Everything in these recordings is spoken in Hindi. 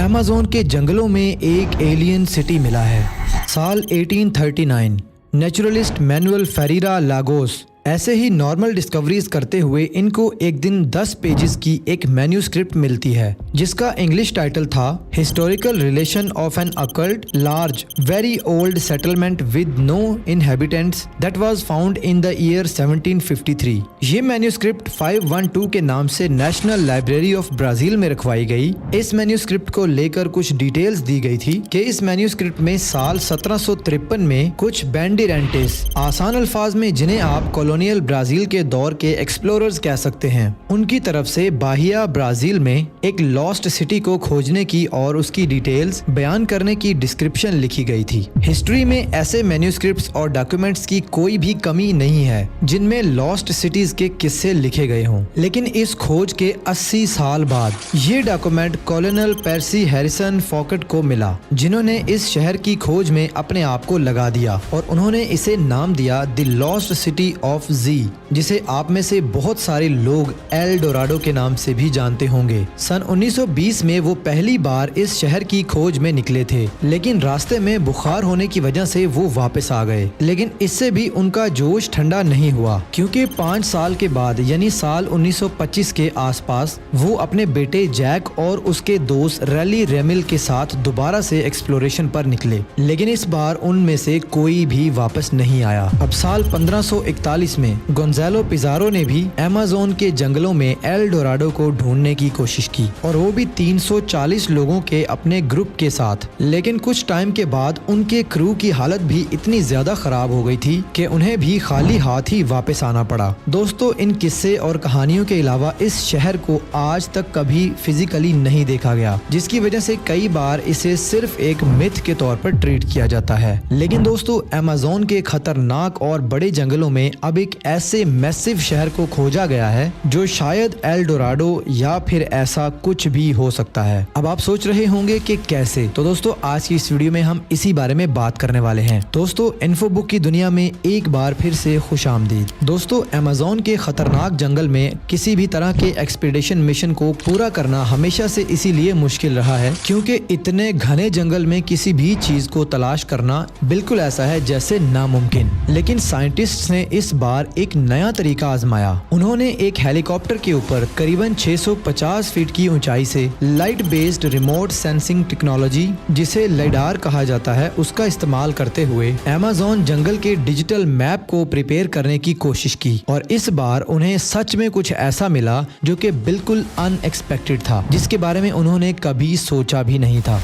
अमेज़न के जंगलों में एक एलियन सिटी मिला है। साल 1839। नेचुरलिस्ट मैनुअल फेरेरा लागोस ऐसे ही नॉर्मल डिस्कवरीज करते हुए इनको एक दिन 10 पेजेस की एक मैन्यूस्क्रिप्ट मिलती है जिसका इंग्लिश टाइटल था historical relation of an occult large very old settlement with no inhabitants that was found in the year 1753। ये मैन्यूस्क्रिप्ट 512 के नाम से नेशनल लाइब्रेरी ऑफ ब्राजील में रखवाई गई। इस मैन्यूस्क्रिप्ट को लेकर कुछ डिटेल्स दी गई थी कि इस मैन्यूस्क्रिप्ट में साल 1753 में कुछ बैंडिरेंटेस, आसान अल्फाज में जिन्हें आप कॉलोनियल ब्राजील के दौर के एक्सप्लोरर्स कह सकते हैं, उनकी तरफ से बाहिया ब्राजील में एक लॉस्ट सिटी को खोजने की और उसकी डिटेल्स बयान करने की डिस्क्रिप्शन लिखी गई थी। हिस्ट्री में ऐसे मैन्यूस्क्रिप्ट्स और डॉक्यूमेंट्स की कोई भी कमी नहीं है जिनमें लॉस्ट सिटीज के किस्से लिखे गए हों, लेकिन इस खोज के 80 साल बाद ये डॉक्यूमेंट कॉलोनल पर्सी हैरिसन फॉकेट को मिला, जिन्होंने इस शहर की खोज में अपने आप को लगा दिया और उन्होंने इसे नाम दिया द लॉस्ट सिटी ऑफ जी, जिसे आप में से बहुत सारे लोग एल डोराडो के नाम से भी जानते होंगे। सन 1920 में वो पहली बार इस शहर की खोज में निकले थे, लेकिन रास्ते में बुखार होने की वजह से वो वापस आ गए। लेकिन इससे भी उनका जोश ठंडा नहीं हुआ, क्योंकि 5 साल के बाद यानी साल 1925 के आसपास वो अपने बेटे जैक और उसके दोस्त रैली रेमिल के साथ दोबारा से एक्सप्लोरेशन पर निकले, लेकिन इस बार उनमें से कोई भी वापस नहीं आया। अब साल 1541 में गोंजालो पिज़ारो ने भी अमेज़न के जंगलों में एल डोराडो को ढूंढने की कोशिश की, और वो भी 340 लोगों के अपने ग्रुप के साथ। लेकिन कुछ टाइम के बाद उनके क्रू की हालत भी इतनी ज्यादा खराब हो गई थी कि उन्हें भी खाली हाथ ही वापस आना पड़ा। दोस्तों, इन किस्से और कहानियों के अलावा इस शहर को आज तक कभी फिजिकली नहीं देखा गया, जिसकी वजह से कई बार इसे सिर्फ एक मिथ के तौर पर ट्रीट किया जाता है। लेकिन दोस्तों, अमेज़न के खतरनाक और बड़े जंगलों में अब एक ऐसे मैसिव शहर को खोजा गया है जो शायद एल डोराडो या फिर ऐसा कुछ भी हो सकता है। अब आप सोच रहे होंगे कि कैसे, तो दोस्तों आज की इस वीडियो में हम इसी बारे में बात करने वाले हैं। दोस्तों, इन्फो बुक की दुनिया में एक बार फिर से खुशामदीद। दोस्तों, अमेज़न के खतरनाक जंगल में किसी भी तरह के एक्सपीडिशन मिशन को पूरा करना हमेशा से इसीलिए मुश्किल रहा है क्योंकि इतने घने जंगल में किसी भी चीज को तलाश करना बिल्कुल ऐसा है जैसे नामुमकिन। लेकिन साइंटिस्ट्स ने इस बार एक नया तरीका आजमाया। उन्होंने एक हेलीकॉप्टर के ऊपर करीबन 650 फीट की ऊंचाई से light based remote sensing technology, जिसे लाइडार कहा जाता है, उसका इस्तेमाल करते हुए अमेज़न जंगल के डिजिटल मैप को प्रिपेयर करने की कोशिश की। और इस बार उन्हें सच में कुछ ऐसा मिला जो कि बिल्कुल अनएक्सपेक्टेड था, जिसके बारे में उन्होंने कभी सोचा भी नहीं था।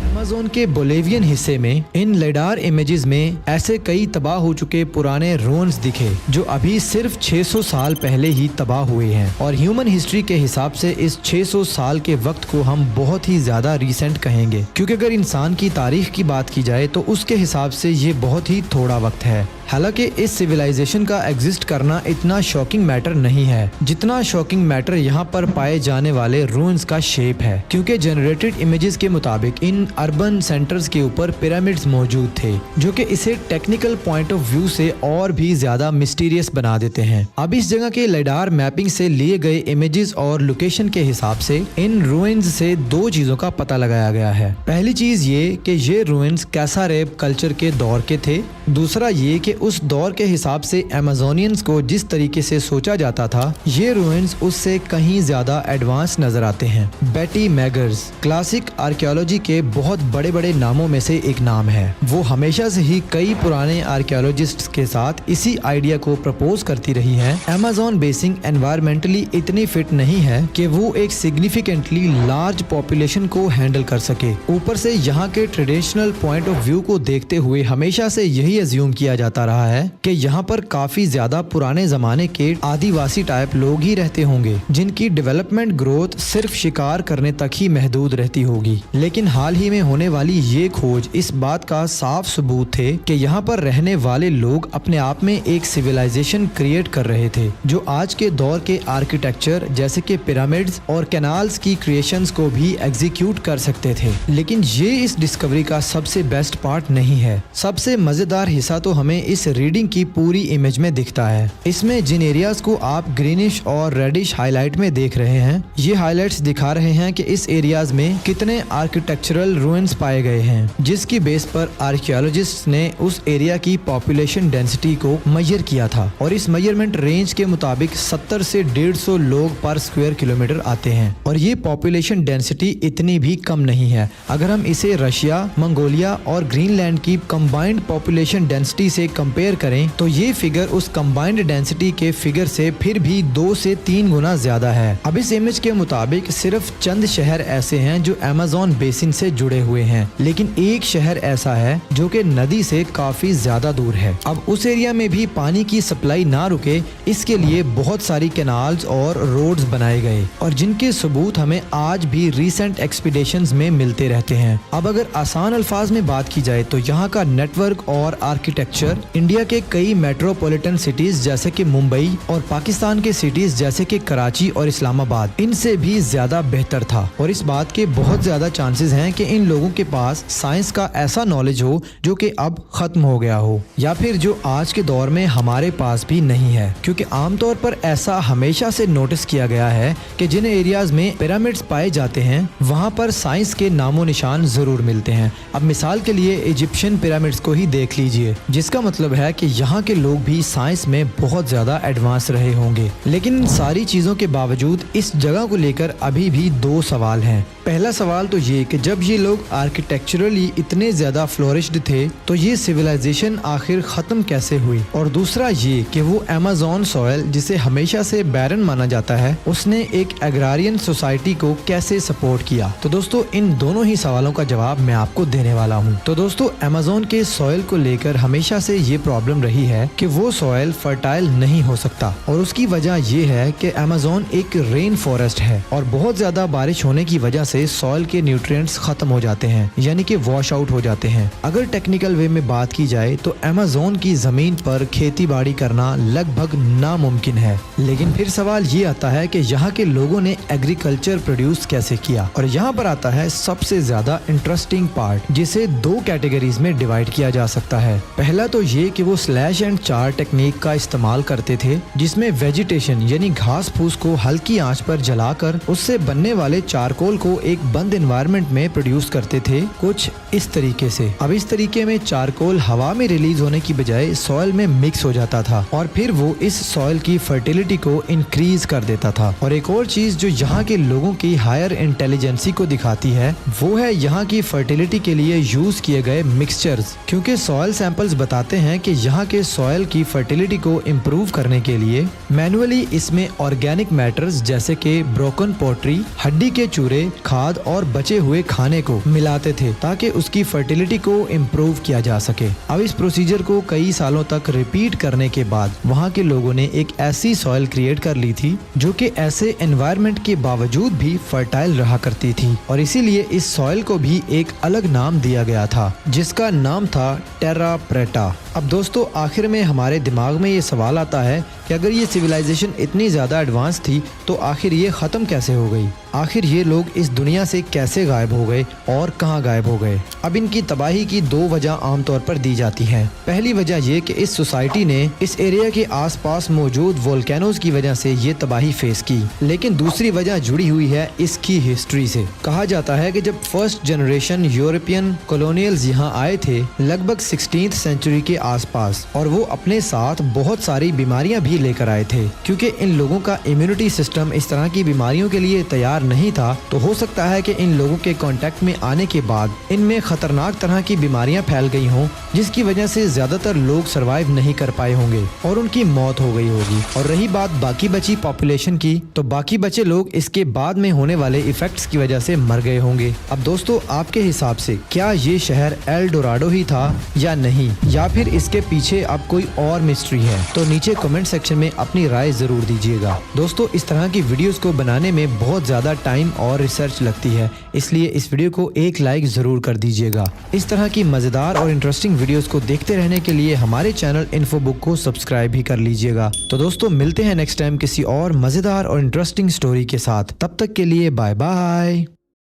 अमेज़न के बोलिवियन हिस्से में इन लाइडार इमेजेस में ऐसे कई तबाह हो चुके पुराने रूइंस दिखे जो अभी सिर्फ 600 साल पहले ही तबाह हुए हैं, और ह्यूमन हिस्ट्री के हिसाब से इस 600 साल के वक्त को हम बहुत ही ज्यादा रिसेंट कहेंगे, क्योंकि अगर इंसान की तारीख की बात की जाए तो उसके हिसाब से ये बहुत ही थोड़ा वक्त है। हालांकि इस सिविलाइजेशन का एग्जिस्ट करना इतना शॉकिंग मैटर नहीं है जितना शॉकिंग मैटर यहाँ पर पाए जाने वाले रूइंस का शेप है, क्योंकि जनरेटेड इमेजेस के मुताबिक इन अर्बन सेंटर्स के ऊपर पिरामिड्स मौजूद थे जो कि इसे टेक्निकल पॉइंट ऑफ व्यू से और भी ज्यादा मिस्टीरियस बना देते हैं। अब इस जगह के लाइडार मैपिंग से लिए गए इमेजेस और लोकेशन के हिसाब से इन रूइंस से 2 चीजों का पता लगाया गया है। पहली चीज ये कि ये रूइंस कैसारेब कल्चर के दौर के थे। दूसरा ये कि उस दौर के हिसाब से अमेज़नियंस को जिस तरीके से सोचा जाता था, ये रूइंस उससे कहीं ज्यादा एडवांस नजर आते हैं। बेटी मैगर्स क्लासिक आर्कियोलॉजी के बहुत बड़े बड़े नामों में से एक नाम है। वो हमेशा से ही कई पुराने आर्कियोलॉजिस्ट्स के साथ इसी आइडिया को प्रपोज करती रही हैं। अमेज़न बेसिन एनवायरमेंटली इतनी फिट नहीं है कि वो एक सिग्निफिकेंटली लार्ज पॉपुलेशन को हैंडल कर सके। ऊपर से यहाँ के ट्रेडिशनल पॉइंट ऑफ व्यू को देखते हुए हमेशा से यही अज्यूम किया जाता रहा है कि यहाँ पर काफी ज्यादा पुराने जमाने के आदिवासी टाइप लोग ही रहते होंगे, जिनकी डेवलपमेंट ग्रोथ सिर्फ शिकार करने तक ही महदूद रहती होगी। लेकिन हाल ही में होने वाली ये खोज इस बात का साफ सबूत थे कि यहाँ पर रहने वाले लोग अपने आप में एक सिविलाइजेशन क्रिएट कर रहे थे जो आज के दौर के आर्किटेक्चर जैसे कि पिरामिड्स और कैनाल्स की क्रिएशंस को भी एग्जीक्यूट कर सकते थे। लेकिन ये इस डिस्कवरी का सबसे बेस्ट पार्ट नहीं है। सबसे मजेदार हिस्सा तो हमें इस रीडिंग की पूरी इमेज में दिखता है। इसमें जिन एरियाज को आप ग्रीनिश और रेडिश हाईलाइट में देख रहे हैं, ये हाईलाइट्स दिखा रहे हैं कि इस एरियाज में कितने आर्किटेक्चरल रुइंस पाए गए हैं, जिसकी बेस पर आर्कियोलॉजिस्ट ने उस एरिया की पॉपुलेशन डेंसिटी को मेजर किया था और इस मेजरमेंट रेंज के मुताबिक 70 से 150 लोग पर स्क्वायर किलोमीटर आते हैं। और ये पॉपुलेशन डेंसिटी इतनी भी कम नहीं है। अगर हम इसे रशिया, मंगोलिया और ग्रीनलैंड की कंबाइंड पॉपुलेशन डेंसिटी से कंपेयर करें तो ये फिगर उस कंबाइंड डेंसिटी के फिगर से फिर भी 2 से 3 गुना ज्यादा है। अब इस इमेज के मुताबिक सिर्फ चंद शहर ऐसे हैं जो अमेज़न बेसिन से जुड़े हुए हैं, लेकिन एक शहर ऐसा है जो कि नदी से काफी ज्यादा दूर है। अब उस एरिया में भी पानी की सप्लाई ना रुके, इसके लिए बहुत सारी कैनाल्स और रोड्स बनाए गए और जिनके सबूत हमें आज भी रीसेंट एक्सपीडिशंस में मिलते रहते हैं। अब अगर आसान अल्फाज में बात की जाए तो यहाँ का नेटवर्क और आर्किटेक्चर इंडिया के कई मेट्रोपॉलिटन सिटीज जैसे कि मुंबई और पाकिस्तान के सिटीज जैसे कि कराची और इस्लामाबाद इनसे भी ज्यादा बेहतर था। और इस बात के बहुत ज्यादा चांसेस हैं कि इन लोगों के पास साइंस का ऐसा नॉलेज हो जो कि अब खत्म हो गया हो, या फिर जो आज के दौर में हमारे पास भी नहीं है। क्योंकि आमतौर पर ऐसा हमेशा से नोटिस किया गया है कि जिन एरियाज में पिरामिड्स पाए जाते हैं वहाँ पर साइंस के नामो निशान जरूर मिलते हैं। अब मिसाल के लिए इजिप्शियन पिरामिड्स को ही देख लीजिए, जिसका मतलब है कि यहाँ के लोग भी साइंस में बहुत ज्यादा एडवांस रहे होंगे। लेकिन इन सारी चीजों के बावजूद इस जगह को लेकर अभी भी 2 सवाल हैं। पहला सवाल तो ये कि जब ये लोग आर्किटेक्चरली इतने ज्यादा फ्लोरिश्ड थे तो ये सिविलाइजेशन आखिर खत्म कैसे हुई, और दूसरा ये कि वो अमेज़न सॉइल जिसे हमेशा से बैरन माना जाता है उसने एक एग्रारियन सोसाइटी को कैसे सपोर्ट किया। तो दोस्तों इन दोनों ही सवालों का जवाब मैं आपको देने वाला हूँ। तो दोस्तों अमेज़न के सॉइल को लेकर हमेशा से ये प्रॉब्लम रही है कि वो सॉइल फर्टाइल नहीं हो सकता, और उसकी वजह ये है कि अमेज़न एक रेन फॉरेस्ट है और बहुत ज्यादा बारिश होने की वजह से सॉइल के न्यूट्रिएंट्स खत्म हो जाते हैं, यानी कि वॉश आउट हो जाते हैं। अगर टेक्निकल वे में बात की जाए तो अमेज़न की जमीन पर खेती बाड़ी करना लगभग नामुमकिन है। लेकिन फिर सवाल ये आता है कि यहाँ के लोगों ने एग्रीकल्चर प्रोड्यूस कैसे किया, और यहाँ पर आता है सबसे ज्यादा इंटरेस्टिंग पार्ट, जिसे 2 कैटेगरीज में डिवाइड किया जा सकता है। पहला तो ये कि वो स्लैश एंड चार टेक्निक का इस्तेमाल करते थे, जिसमें वेजिटेशन यानी घास फूस को हल्की आंच पर जलाकर उससे बनने वाले चारकोल को एक बंद एनवायरनमेंट में प्रोड्यूस करते थे, कुछ इस तरीके से। अब इस तरीके में चारकोल हवा में रिलीज होने की बजाय सॉइल में मिक्स हो जाता था और फिर वो इस सॉइल की फर्टिलिटी को इंक्रीज कर देता था। और एक और चीज जो यहाँ के लोगों की हायर इंटेलिजेंसी को दिखाती है वो है यहाँ की फर्टिलिटी के लिए यूज किए गए मिक्सचर्स, क्योंकि सॉइल सैंपल्स बताते हैं कि यहाँ के सॉइल की फर्टिलिटी को इम्प्रूव करने के लिए मैनुअली इसमें ऑर्गेनिक मैटर्स जैसे कि ब्रोकन पोट्री, हड्डी के चूरे, खाद और बचे हुए खाने को मिलाते थे ताकि उसकी फर्टिलिटी को इम्प्रूव किया जा सके। अब इस प्रोसीजर को कई सालों तक रिपीट करने के बाद वहाँ के लोगों ने एक ऐसी सॉइल क्रिएट कर ली थी जो कि ऐसे एनवायरनमेंट के बावजूद भी फर्टाइल रहा करती थी, और इसीलिए इस सॉइल को भी एक अलग नाम दिया गया था जिसका नाम था टेरा प्रेटा। अब दोस्तों आखिर में हमारे दिमाग में ये सवाल आता है कि अगर ये सिविलाइजेशन इतनी ज़्यादा एडवांस थी तो आखिर ये ख़त्म कैसे हो गई, आखिर ये लोग इस दुनिया से कैसे गायब हो गए और कहाँ गायब हो गए। अब इनकी तबाही की 2 वजह आमतौर पर दी जाती हैं। पहली वजह ये कि इस सोसाइटी ने इस एरिया के आसपास मौजूद वोल्केनोज की वजह से ये तबाही फेस की, लेकिन दूसरी वजह जुड़ी हुई है इसकी हिस्ट्री से। कहा जाता है कि जब फर्स्ट जनरेशन यूरोपियन कॉलोनियल्स यहाँ आए थे लगभग 16th सेंचुरी के आसपास, और वो अपने साथ बहुत सारी बीमारियां भी लेकर आए थे। क्योंकि इन लोगों का इम्यूनिटी सिस्टम इस तरह की बीमारियों के लिए तैयार नहीं था, तो हो सकता है कि इन लोगों के कांटेक्ट में आने के बाद इनमें खतरनाक तरह की बीमारियां फैल गई हों, जिसकी वजह से ज्यादातर लोग सरवाइव नहीं कर पाए होंगे और उनकी मौत हो गई होगी। और रही बात बाकी बची पॉपुलेशन की, तो बाकी बचे लोग इसके बाद में होने वाले इफेक्ट्स की वजह से मर गए होंगे। अब दोस्तों आपके हिसाब से क्या ये शहर एल डोराडो ही था या नहीं, या फिर इसके पीछे अब कोई और मिस्ट्री है? तो नीचे कमेंट सेक्शन में अपनी राय जरूर दीजिएगा। दोस्तों इस तरह की वीडियोस को बनाने में बहुत ज्यादा टाइम और रिसर्च लगती है, इसलिए इस वीडियो को एक लाइक जरूर कर दीजिएगा। इस तरह की मजेदार और इंटरेस्टिंग वीडियोस को देखते रहने के लिए हमारे चैनल इन्फोबुक को सब्सक्राइब भी कर लीजिएगा। तो दोस्तों मिलते हैं नेक्स्ट टाइम किसी और मजेदार और इंटरेस्टिंग स्टोरी के साथ। तब तक के लिए बाय बाय।